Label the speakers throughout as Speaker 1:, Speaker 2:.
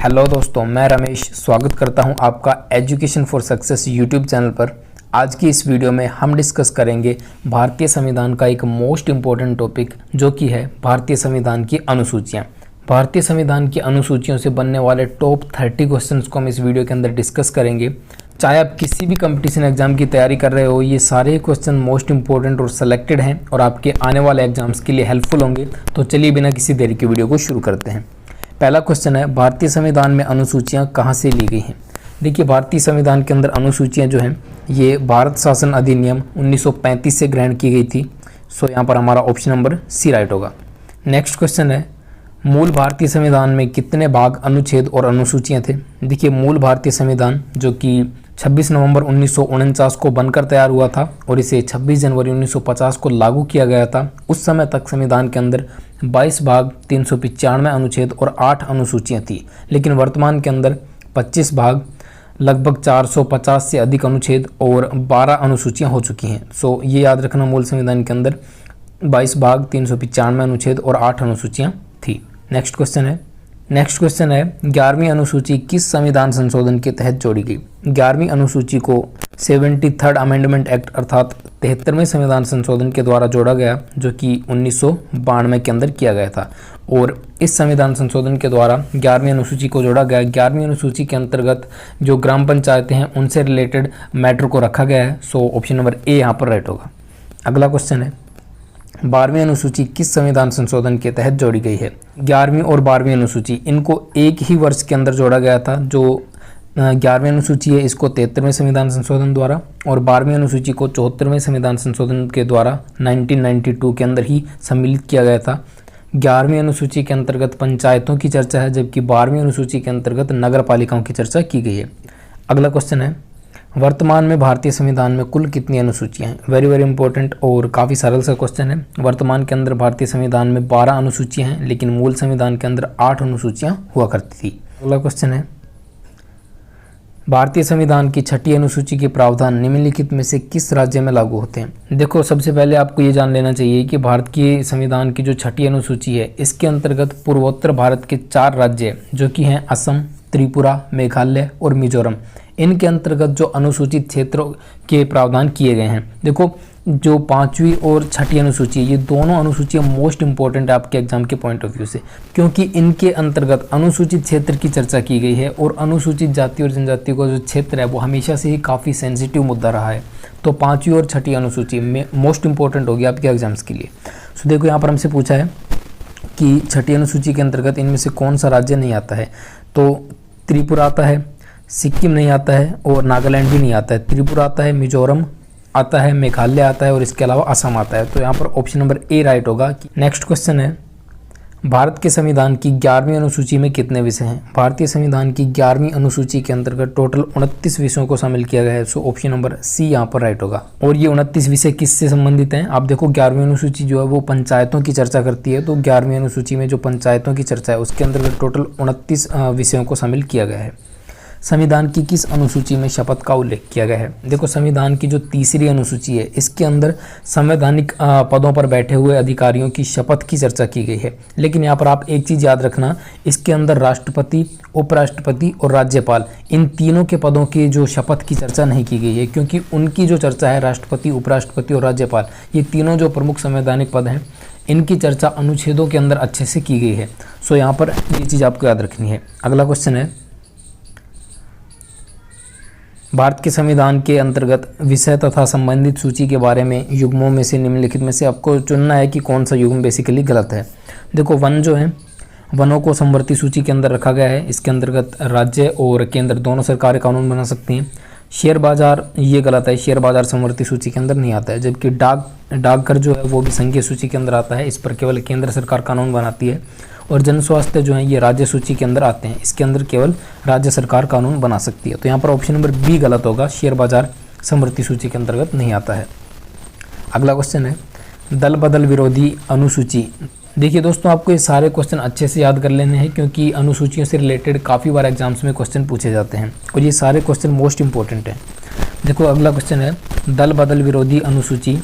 Speaker 1: Hello दोस्तों, मैं रमेश स्वागत करता हूं आपका education for success YouTube channel पर। आज की इस वीडियो में हम डिस्कस करेंगे भारतीय संविधान का एक मोस्ट इम्पॉर्टेंट टॉपिक, जो कि है भारतीय संविधान की अनुसूचियां। भारतीय संविधान की अनुसूचियों से बनने वाले टॉप 30 क्वेश्चंस को हम इस वीडियो के अंदर डिस्कस करेंगे। चाहे आप किसी भी कंपटीशन एग्जाम की तैयारी कर रहे हो, ये सारे क्वेश्चन मोस्ट इंपॉर्टेंट और सेलेक्टेड हैं और आपके आने वाले एग्जाम्स के लिए हेल्पफुल होंगे। तो चलिए बिना किसी देरी की वीडियो को शुरू करते हैं। पहला क्वेश्चन है, भारतीय संविधान में अनुसूचियां कहाँ से ली गई हैं। देखिए, भारतीय संविधान के अंदर अनुसूचियां जो हैं ये भारत शासन अधिनियम 1935 से ग्रहण की गई थी। सो यहाँ पर हमारा ऑप्शन नंबर सी राइट होगा। नेक्स्ट क्वेश्चन है, मूल भारतीय संविधान में कितने भाग, अनुच्छेद और अनुसूचियां थे। देखिए, मूल भारतीय संविधान जो कि 26 नवंबर 1949 को बनकर तैयार हुआ था और इसे 26 जनवरी 1950 को लागू किया गया था। उस समय तक संविधान के अंदर 22 भाग, 395 अनुच्छेद और 8 अनुसूचियां थी, लेकिन वर्तमान के अंदर 25 भाग, लगभग 450 से अधिक अनुच्छेद और 12 अनुसूचियां हो चुकी हैं। सो ये याद रखना, मूल संविधान के अंदर 22 भाग, 395 अनुच्छेद और 8 अनुसूचियां थी। नेक्स्ट क्वेश्चन है 11वीं अनुसूची किस संविधान संशोधन के तहत जोड़ी गई। 11वीं अनुसूची को 73rd अमेंडमेंट एक्ट अर्थात 73वें संविधान संशोधन के द्वारा जोड़ा गया, जो कि 1992 के अंदर किया गया था। और इस संविधान संशोधन के द्वारा 11वीं अनुसूची को जोड़ा गया। 11वीं अनुसूची के अंतर्गत जो ग्राम पंचायतें हैं उनसे रिलेटेड मैटर को रखा गया है। सो ऑप्शन नंबर ए यहाँ पर राइट होगा। अगला क्वेश्चन है, 12वीं अनुसूची किस संविधान संशोधन के तहत जोड़ी गई है। 11वीं और 12वीं अनुसूची इनको एक ही वर्ष के अंदर जोड़ा गया था। जो 11वीं अनुसूची है इसको 73वें संविधान संशोधन द्वारा और 12वीं अनुसूची को 74वें संविधान संशोधन के द्वारा 1992 के अंदर ही सम्मिलित किया गया था। 11वीं अनुसूची के अंतर्गत पंचायतों की चर्चा है, जबकि 12वीं अनुसूची के अंतर्गत नगर पालिकाओं की चर्चा की गई है। अगला क्वेश्चन है, वर्तमान में भारतीय संविधान में कुल कितनी अनुसूचियां हैं। वेरी इंपॉर्टेंट और काफ़ी सरल सा क्वेश्चन है। वर्तमान के अंदर भारतीय संविधान में 12 अनुसूचियां हैं, लेकिन मूल संविधान के अंदर 8 अनुसूचियां हुआ करती थी। अगला क्वेश्चन है, भारतीय संविधान की 6ठी अनुसूची के प्रावधान निम्नलिखित में से किस राज्य में लागू होते हैं। देखो, सबसे पहले आपको ये जान लेना चाहिए कि भारत के संविधान की जो 6ठी अनुसूची है इसके अंतर्गत पूर्वोत्तर भारत के 4 राज्य जो कि हैं असम, त्रिपुरा, मेघालय और मिजोरम, इनके अंतर्गत जो अनुसूचित क्षेत्रों के प्रावधान किए गए हैं। देखो, जो 5वीं और 6ठी अनुसूची, ये दोनों अनुसूचियां मोस्ट इंपॉर्टेंट है आपके एग्जाम के पॉइंट ऑफ व्यू से, क्योंकि इनके अंतर्गत अनुसूचित क्षेत्र की चर्चा की गई है और अनुसूचित जाति और जनजाति का जो क्षेत्र है वो हमेशा से ही काफ़ी सेंसिटिव मुद्दा रहा है। तो 5वीं और 6ठी अनुसूची में मोस्ट इंपॉर्टेंट होगी आपके एग्जाम्स के लिए। सो देखो, यहाँ पर हमसे पूछा है कि 6ठी अनुसूची के अंतर्गत इनमें से कौन सा राज्य नहीं आता है। तो त्रिपुरा आता है, सिक्किम नहीं आता है और नागालैंड भी नहीं आता है। त्रिपुरा आता है, मिजोरम आता है, मेघालय आता है और इसके अलावा असम आता है। तो यहाँ पर ऑप्शन नंबर ए राइट होगा। नेक्स्ट क्वेश्चन है, भारत के संविधान की 11वीं अनुसूची में कितने विषय हैं। भारतीय संविधान की 11वीं अनुसूची के अंतर्गत टोटल 29 विषयों को शामिल किया गया है। सो ऑप्शन नंबर सी यहाँ पर राइट होगा। और ये 29 विषय किससे संबंधित हैं। आप देखो, 11वीं अनुसूची जो है वो पंचायतों की चर्चा करती है। तो 11वीं अनुसूची में जो पंचायतों की चर्चा है उसके अंतर्गत टोटल 29 विषयों को शामिल किया गया है। संविधान की किस अनुसूची में शपथ का उल्लेख किया गया है। देखो, संविधान की जो 3री अनुसूची है इसके अंदर संवैधानिक पदों पर बैठे हुए अधिकारियों की शपथ की चर्चा की गई है। लेकिन यहाँ पर आप एक चीज़ याद रखना, इसके अंदर राष्ट्रपति, उपराष्ट्रपति और राज्यपाल, इन तीनों के पदों की जो शपथ की चर्चा नहीं की गई है, क्योंकि उनकी जो चर्चा है राष्ट्रपति, उपराष्ट्रपति और राज्यपाल, ये तीनों जो प्रमुख संवैधानिक पद हैं इनकी चर्चा अनुच्छेदों के अंदर अच्छे से की गई है। सो यहाँ पर ये चीज़ आपको याद रखनी है। अगला क्वेश्चन है, भारत के संविधान के अंतर्गत विषय तथा संबंधित सूची के बारे में युग्मों में से निम्नलिखित में से आपको चुनना है कि कौन सा युग्म बेसिकली गलत है। देखो, वन जो है, वनों को समवर्ती सूची के अंदर रखा गया है। इसके अंतर्गत राज्य और केंद्र दोनों सरकारें कानून बना सकती हैं। शेयर बाजार, ये गलत है, शेयर बाजार समवर्ती सूची के अंदर नहीं आता है। जबकि डाकघर जो है वो भी संघीय सूची के अंदर आता है, इस पर केवल केंद्र सरकार कानून बनाती है। और जन स्वास्थ्य जो है ये राज्य सूची के अंदर आते हैं, इसके अंदर केवल राज्य सरकार कानून बना सकती है। तो यहाँ पर ऑप्शन नंबर बी गलत होगा, शेयर बाजार समवर्ती सूची के अंतर्गत नहीं आता है। अगला क्वेश्चन है, दल बदल विरोधी अनुसूची। देखिए दोस्तों, आपको ये सारे क्वेश्चन अच्छे से याद कर लेने हैं, क्योंकि अनुसूचियों से रिलेटेड काफ़ी बार एग्जाम्स में क्वेश्चन पूछे जाते हैं और ये सारे क्वेश्चन मोस्ट इंपॉर्टेंट हैं। देखो, अगला क्वेश्चन है, दल बदल विरोधी अनुसूची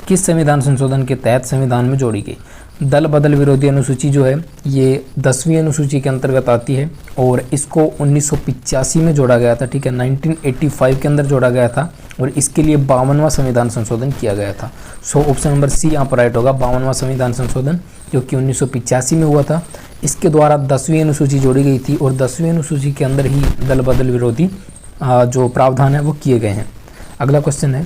Speaker 1: किस संविधान संशोधन के तहत संविधान में जोड़ी गई। दल बदल विरोधी अनुसूची जो है ये 10वीं अनुसूची के अंतर्गत आती है और इसको 1985 में जोड़ा गया था, ठीक है, 1985 के अंदर जोड़ा गया था और इसके लिए 52वां संविधान संशोधन किया गया था। सो ऑप्शन नंबर सी यहाँ पर राइट होगा, 52वां संविधान संशोधन जो कि 1985 में हुआ था। इसके द्वारा 10वीं अनुसूची जोड़ी गई थी और 10वीं अनुसूची के अंदर ही दल बदल विरोधी जो प्रावधान है वो किए गए हैं। अगला क्वेश्चन है,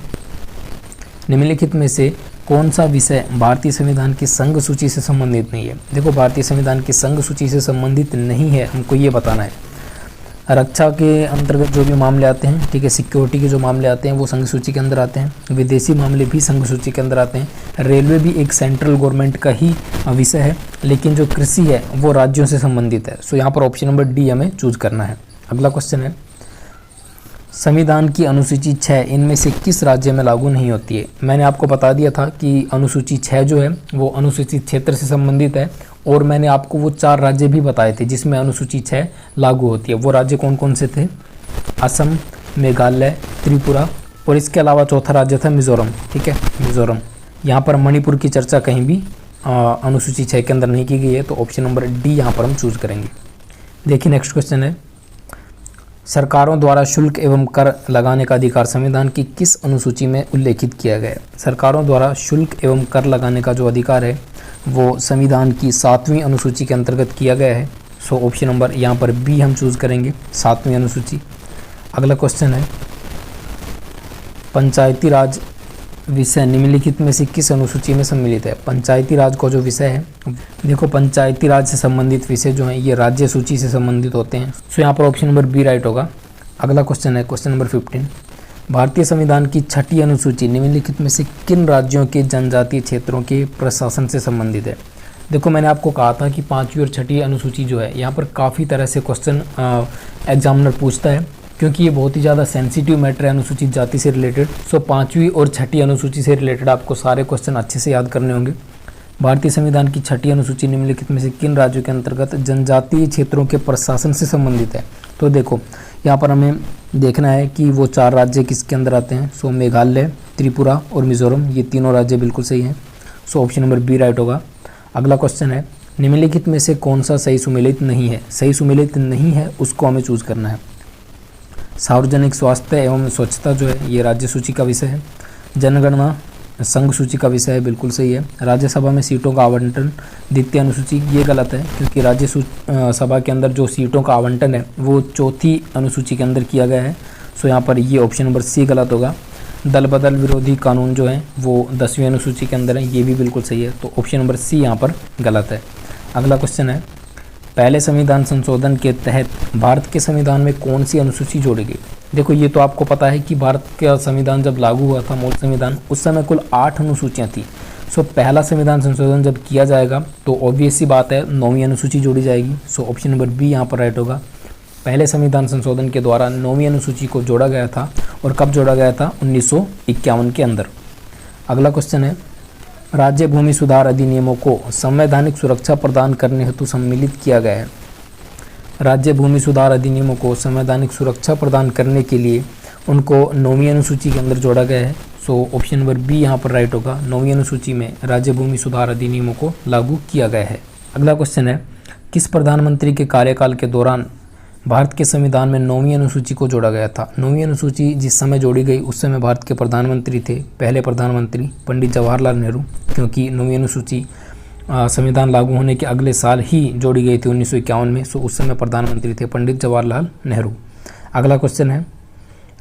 Speaker 1: निम्नलिखित में से कौन सा विषय भारतीय संविधान की संघ सूची से संबंधित नहीं है। देखो भारतीय संविधान की संघ सूची से संबंधित नहीं है, हमको ये बताना है। रक्षा के अंतर्गत जो भी मामले आते हैं, ठीक है, सिक्योरिटी के जो मामले आते हैं वो संघ सूची के अंदर आते हैं, विदेशी मामले भी संघ सूची के अंदर आते हैं, रेलवे भी एक सेंट्रल गवर्नमेंट का ही विषय है, लेकिन जो कृषि है वो राज्यों से संबंधित है। सो यहाँ पर ऑप्शन नंबर डी हमें चूज करना है। अगला क्वेश्चन है, संविधान की अनुसूची 6 इनमें से किस राज्य में लागू नहीं होती है। मैंने आपको बता दिया था कि अनुसूची 6 जो है वो अनुसूचित क्षेत्र से संबंधित है और मैंने आपको वो 4 राज्य भी बताए थे जिसमें अनुसूची 6 लागू होती है। वो राज्य कौन कौन से थे? असम, मेघालय, त्रिपुरा और इसके अलावा चौथा राज्य था मिजोरम, ठीक है, मिजोरम। यहाँ पर मणिपुर की चर्चा कहीं भी अनुसूची 6 के अंदर नहीं की गई है, तो ऑप्शन नंबर डी यहाँ पर हम चूज करेंगे। देखिए नेक्स्ट क्वेश्चन है, सरकारों द्वारा शुल्क एवं कर लगाने का अधिकार संविधान की किस अनुसूची में उल्लेखित किया गया है? सरकारों द्वारा शुल्क एवं कर लगाने का जो अधिकार है वो संविधान की 7वीं अनुसूची के अंतर्गत किया गया है। सो ऑप्शन नंबर यहाँ पर बी हम चूज करेंगे, 7वीं अनुसूची। अगला क्वेश्चन है, पंचायती राज विषय निम्नलिखित में से किस अनुसूची में सम्मिलित है? पंचायती राज का जो विषय है, देखो पंचायती राज से संबंधित विषय जो हैं ये राज्य सूची से संबंधित होते हैं। सो यहाँ पर ऑप्शन नंबर बी राइट होगा। अगला क्वेश्चन है क्वेश्चन नंबर 15, भारतीय संविधान की 6ठी अनुसूची निम्नलिखित में से किन राज्यों के जनजातीय क्षेत्रों के प्रशासन से संबंधित है? देखो मैंने आपको कहा था कि 5वीं और 6ठी अनुसूची जो है यहाँ पर काफ़ी तरह से क्वेश्चन एग्जामिनर पूछता है, क्योंकि ये बहुत ही ज़्यादा सेंसिटिव मैटर है अनुसूचित जाति से रिलेटेड। सो 5वीं और 6ठी अनुसूची से रिलेटेड आपको सारे क्वेश्चन अच्छे से याद करने होंगे। भारतीय संविधान की 6ठी अनुसूची निम्नलिखित में से किन राज्यों के अंतर्गत जनजातीय क्षेत्रों के प्रशासन से संबंधित है? तो देखो यहाँ पर हमें देखना है कि वो 4 राज्य किसके अंदर आते हैं। सो मेघालय, त्रिपुरा और मिजोरम, ये तीनों राज्य बिल्कुल सही हैं। So option number B right होगा। अगला क्वेश्चन है, निम्नलिखित में से कौन सा सही सुमेलित नहीं है? सही सुमेलित नहीं है उसको हमें चूज करना है। सार्वजनिक स्वास्थ्य एवं स्वच्छता जो है ये राज्य सूची का विषय है। जनगणना संघ सूची का विषय है, बिल्कुल सही है। राज्यसभा में सीटों का आवंटन द्वितीय अनुसूची, ये गलत है क्योंकि राज्यसभा के अंदर जो सीटों का आवंटन है वो 4थी अनुसूची के अंदर किया गया है। सो यहाँ पर ये ऑप्शन नंबर सी गलत होगा। दल बदल विरोधी कानून जो है वो 10वीं अनुसूची के अंदर है, ये भी बिल्कुल सही है, तो ऑप्शन नंबर सी यहाँ पर गलत है। अगला क्वेश्चन है, पहले संविधान संशोधन के तहत भारत के संविधान में कौन सी अनुसूची जोड़ी गई? देखो ये तो आपको पता है कि भारत का संविधान जब लागू हुआ था, मूल संविधान, उस समय कुल 8 अनुसूचियाँ थी। सो पहला संविधान संशोधन जब किया जाएगा तो ऑब्वियस सी बात है 9वीं अनुसूची जोड़ी जाएगी। सो ऑप्शन नंबर बी यहाँ पर राइट होगा। पहले संविधान संशोधन के द्वारा 9वीं अनुसूची को जोड़ा गया था और कब जोड़ा गया था? 1951 के अंदर। अगला क्वेश्चन है, राज्य भूमि सुधार अधिनियमों को संवैधानिक सुरक्षा प्रदान करने हेतु सम्मिलित किया गया है। राज्य भूमि सुधार अधिनियमों को संवैधानिक सुरक्षा प्रदान करने के लिए उनको 9वीं अनुसूची के अंदर जोड़ा गया है। सो ऑप्शन नंबर बी यहाँ पर राइट होगा। 9वीं अनुसूची में राज्य भूमि सुधार अधिनियमों को लागू किया गया है। अगला क्वेश्चन है, किस प्रधानमंत्री के कार्यकाल के दौरान भारत के संविधान में 9वीं अनुसूची को जोड़ा गया था? 9वीं अनुसूची जिस समय जोड़ी गई उस समय भारत के प्रधानमंत्री थे, पहले प्रधानमंत्री पंडित जवाहरलाल नेहरू, क्योंकि 9वीं अनुसूची संविधान लागू होने के अगले साल ही जोड़ी गई थी 1951 में। सो उस समय प्रधानमंत्री थे पंडित जवाहरलाल नेहरू। अगला क्वेश्चन है,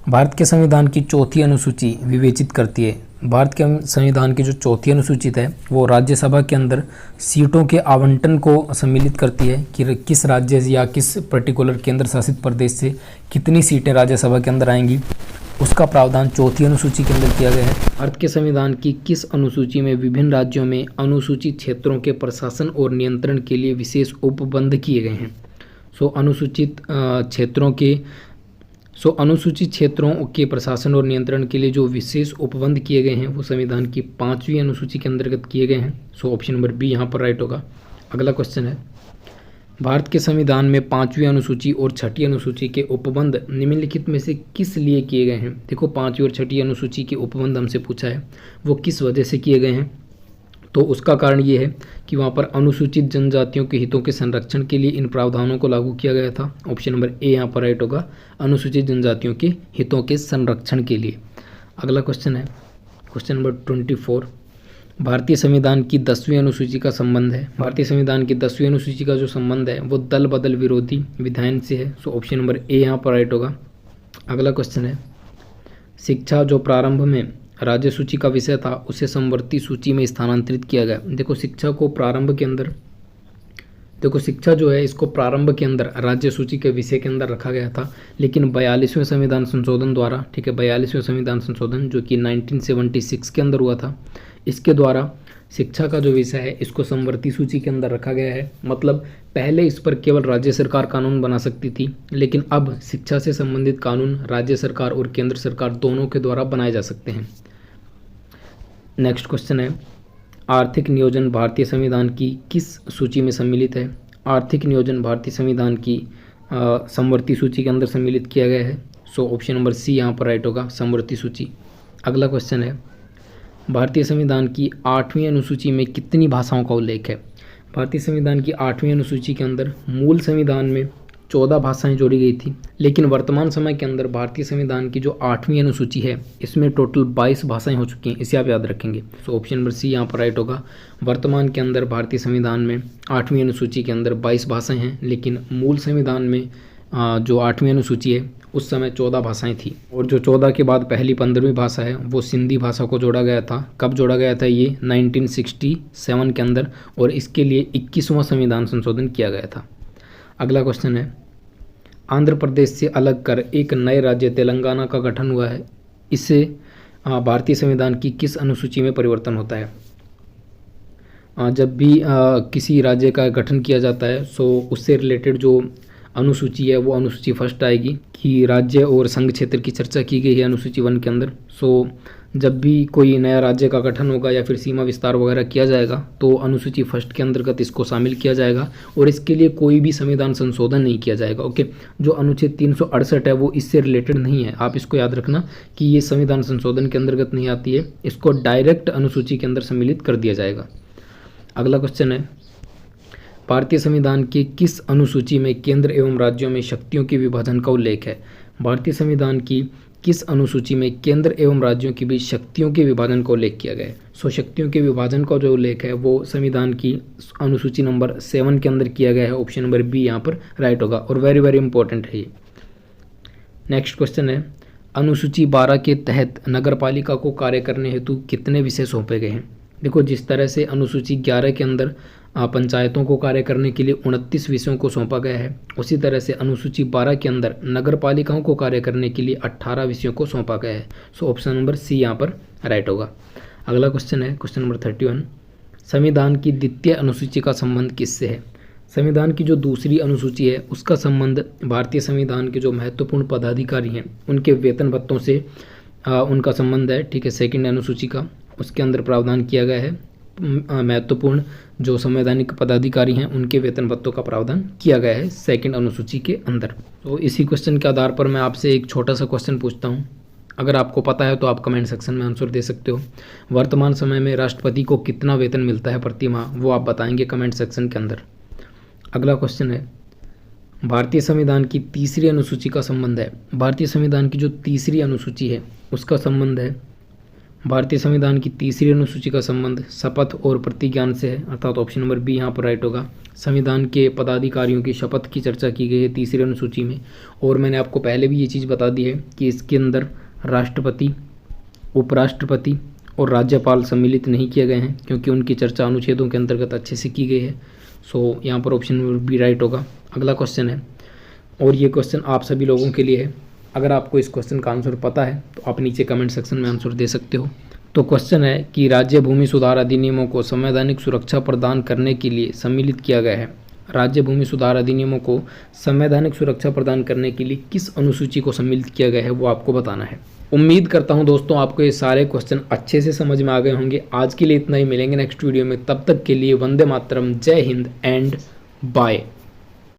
Speaker 1: भारत के संविधान की 4थी अनुसूची विवेचित करती है। भारत के संविधान की जो 4थी अनुसूचित है वो राज्यसभा के अंदर सीटों के आवंटन को सम्मिलित करती है कि किस राज्य या किस पर्टिकुलर केंद्र शासित प्रदेश से कितनी सीटें राज्यसभा के अंदर आएंगी, उसका प्रावधान 4थी अनुसूची के अंदर किया गया है। भारत के संविधान की किस अनुसूची में विभिन्न राज्यों में अनुसूचित क्षेत्रों के प्रशासन और नियंत्रण के लिए विशेष उपबंध किए गए हैं? अनुसूचित क्षेत्रों के प्रशासन और नियंत्रण के लिए जो विशेष उपबंध किए गए हैं वो संविधान की 5वीं अनुसूची के अंतर्गत किए गए हैं। सो ऑप्शन नंबर बी यहाँ पर राइट होगा। अगला क्वेश्चन है, भारत के संविधान में 5वीं अनुसूची और 6ठी अनुसूची के उपबंध निम्नलिखित में से किस लिए किए गए हैं? देखो 5वीं और 6ठी अनुसूची के उपबंध हमसे पूछा है, वो किस वजह से किए गए हैं? तो उसका कारण ये है कि वहाँ पर अनुसूचित जनजातियों के हितों के संरक्षण के लिए इन प्रावधानों को लागू किया गया था। ऑप्शन नंबर ए यहाँ पर राइट होगा, अनुसूचित जनजातियों के हितों के संरक्षण के लिए। अगला क्वेश्चन है क्वेश्चन नंबर 24। भारतीय संविधान की 10वीं अनुसूची का संबंध है। भारतीय संविधान की 10वीं अनुसूची का जो संबंध है वो दल बदल विरोधी विधायन से है। सो ऑप्शन नंबर ए यहाँ पर राइट होगा। अगला क्वेश्चन है, शिक्षा जो प्रारंभ में राज्य सूची का विषय था उसे समवर्ती सूची में स्थानांतरित किया गया। देखो शिक्षा को प्रारंभ के अंदर, देखो शिक्षा जो है इसको प्रारंभ के अंदर राज्य सूची के विषय के अंदर रखा गया था, लेकिन 42वें संविधान संशोधन द्वारा, ठीक है, 42वें संविधान संशोधन जो कि 1976 के अंदर हुआ था, इसके द्वारा शिक्षा का जो विषय है इसको समवर्ती सूची के अंदर रखा गया है। मतलब पहले इस पर केवल राज्य सरकार कानून बना सकती थी, लेकिन अब शिक्षा से संबंधित कानून राज्य सरकार और केंद्र सरकार दोनों के द्वारा बनाए जा सकते हैं। नेक्स्ट क्वेश्चन है, आर्थिक नियोजन भारतीय संविधान की किस सूची में सम्मिलित है। आर्थिक नियोजन भारतीय संविधान की समवर्ती सूची के अंदर सम्मिलित किया गया है। सो ऑप्शन नंबर सी यहाँ पर राइट होगा, समवर्ती सूची। अगला क्वेश्चन है, भारतीय संविधान की 8वीं अनुसूची में कितनी भाषाओं का उल्लेख है। भारतीय संविधान की 8वीं अनुसूची के अंदर मूल संविधान में 14 भाषाएं जोड़ी गई थी, लेकिन वर्तमान समय के अंदर भारतीय संविधान की जो 8वीं अनुसूची है इसमें टोटल 22 भाषाएं हो चुकी हैं। इसे आप याद रखेंगे। सो ऑप्शन नंबर सी यहाँ पर राइट होगा। वर्तमान के अंदर भारतीय संविधान में 8वीं अनुसूची के अंदर 22 भाषाएं हैं, लेकिन मूल संविधान में जो 8वीं अनुसूची है उस समय 14 भाषाएं थी, और जो 14 के बाद पहली 15वीं भाषा है वो सिंधी भाषा को जोड़ा गया था। कब जोड़ा गया था? ये 1967 के अंदर, और इसके लिए 21वां संविधान संशोधन किया गया था। अगला क्वेश्चन है, आंध्र प्रदेश से अलग कर एक नए राज्य तेलंगाना का गठन हुआ है, इससे भारतीय संविधान की किस अनुसूची में परिवर्तन होता है। जब भी किसी राज्य का गठन किया जाता है सो उससे रिलेटेड जो अनुसूची है वो अनुसूची फर्स्ट आएगी कि राज्य और संघ क्षेत्र की चर्चा की गई है अनुसूची 1 के अंदर। सो जब भी कोई नया राज्य का गठन होगा या फिर सीमा विस्तार वगैरह किया जाएगा तो अनुसूची फर्स्ट के अंतर्गत इसको शामिल किया जाएगा, और इसके लिए कोई भी संविधान संशोधन नहीं किया जाएगा। ओके, जो अनुच्छेद 368 है वो इससे रिलेटेड नहीं है, आप इसको याद रखना कि ये संविधान संशोधन के अंतर्गत नहीं आती है, इसको डायरेक्ट अनुसूची के अंदर सम्मिलित कर दिया जाएगा। अगला क्वेश्चन है, भारतीय संविधान की किस अनुसूची में केंद्र एवं राज्यों में शक्तियों के विभाजन का उल्लेख है। भारतीय संविधान की किस अनुसूची में केंद्र एवं राज्यों के बीच शक्तियों के विभाजन का उल्लेख किया गया है। सो शक्तियों के विभाजन का जो उल्लेख है वो संविधान की अनुसूची नंबर 7 के अंदर किया गया है। ऑप्शन नंबर बी यहाँ पर राइट होगा, और वेरी वेरी इंपॉर्टेंट है ये। नेक्स्ट क्वेश्चन है, अनुसूची 12 के तहत नगरपालिका को कार्य करने हेतु कितने विषय सौंपे गए हैं। देखो, जिस तरह से अनुसूची 11 के अंदर पंचायतों को कार्य करने के लिए 29 विषयों को सौंपा गया है, उसी तरह से अनुसूची 12 के अंदर नगर पालिकाओं को कार्य करने के लिए 18 विषयों को सौंपा गया है। सो ऑप्शन नंबर सी यहाँ पर राइट होगा। अगला क्वेश्चन है क्वेश्चन नंबर 31, संविधान की द्वितीय अनुसूची का संबंध किससे है। संविधान की जो दूसरी अनुसूची है उसका संबंध भारतीय संविधान के जो महत्वपूर्ण पदाधिकारी हैं उनके वेतन भत्तों से उनका संबंध है। ठीक है, सेकंड अनुसूची का उसके अंदर प्रावधान किया गया है, महत्वपूर्ण जो संवैधानिक पदाधिकारी हैं उनके वेतन भत्तों का प्रावधान किया गया है सेकंड अनुसूची के अंदर। तो इसी क्वेश्चन के आधार पर मैं आपसे एक छोटा सा क्वेश्चन पूछता हूं, अगर आपको पता है तो आप कमेंट सेक्शन में आंसर दे सकते हो। वर्तमान समय में राष्ट्रपति को कितना वेतन मिलता है प्रति माह, वो आप बताएंगे कमेंट सेक्शन के अंदर। अगला क्वेश्चन है, भारतीय संविधान की तीसरी अनुसूची का संबंध है। भारतीय संविधान की जो तीसरी अनुसूची है उसका संबंध है, भारतीय संविधान की तीसरी अनुसूची का संबंध शपथ और प्रतिज्ञान से है, अर्थात ऑप्शन नंबर बी यहाँ पर राइट होगा। संविधान के पदाधिकारियों की शपथ की चर्चा की गई है तीसरी अनुसूची में, और मैंने आपको पहले भी ये चीज़ बता दी है कि इसके अंदर राष्ट्रपति, उपराष्ट्रपति और राज्यपाल सम्मिलित नहीं किए गए हैं क्योंकि उनकी चर्चा अनुच्छेदों के अंतर्गत अच्छे से की गई है। सो यहाँ पर ऑप्शन नंबर बी राइट होगा। अगला क्वेश्चन है, और ये क्वेश्चन आप सभी लोगों के लिए है, अगर आपको इस क्वेश्चन का आंसर पता है तो आप नीचे कमेंट सेक्शन में आंसर दे सकते हो। तो क्वेश्चन है कि राज्य भूमि सुधार अधिनियमों को संवैधानिक सुरक्षा प्रदान करने के लिए सम्मिलित किया गया है। राज्य भूमि सुधार अधिनियमों को संवैधानिक सुरक्षा प्रदान करने के लिए किस अनुसूची को सम्मिलित किया गया है वो आपको बताना है। उम्मीद करता हूं दोस्तों आपको ये सारे क्वेश्चन अच्छे से समझ में आ गए होंगे। आज के लिए इतना ही, मिलेंगे नेक्स्ट वीडियो में, तब तक के लिए वंदे मातरम, जय हिंद एंड बाय।